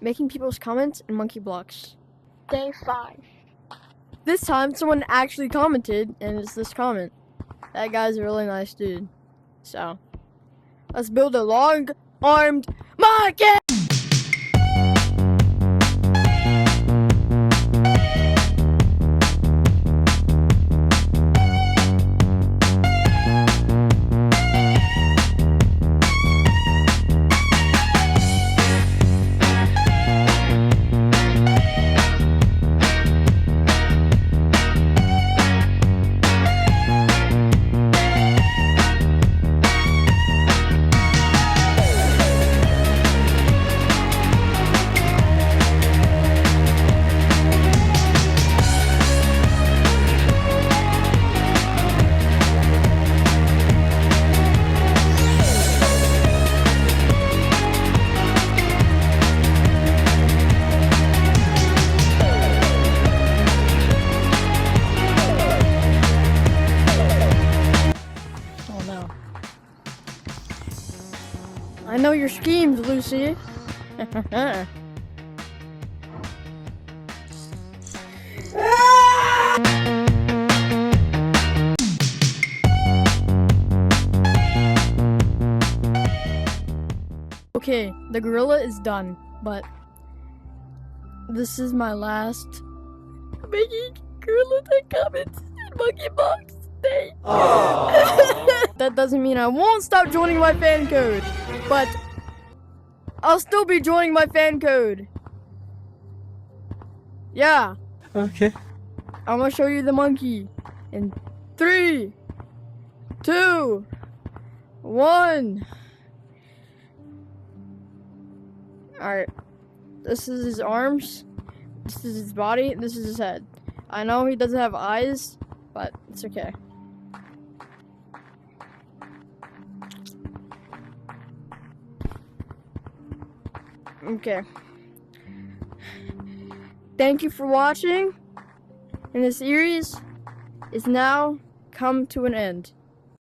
making people's comments in monkey blocks. Day 5. This time, someone actually commented, and it's this comment. That guy's a really nice dude. So, let's build a long-armed monkey! I know your schemes, Lucy. Okay, the gorilla is done, but this is my last making gorilla that comments in monkey box day. That doesn't mean I won't stop joining my fan code, but I'll still be joining my fan code. Yeah. Okay. I'm gonna show you the monkey in 3, 2, 1. Alright. This is his arms. This is his body. This is his head. I know he doesn't have eyes, but it's okay. Okay. Thank you for watching. And the series is now come to an end.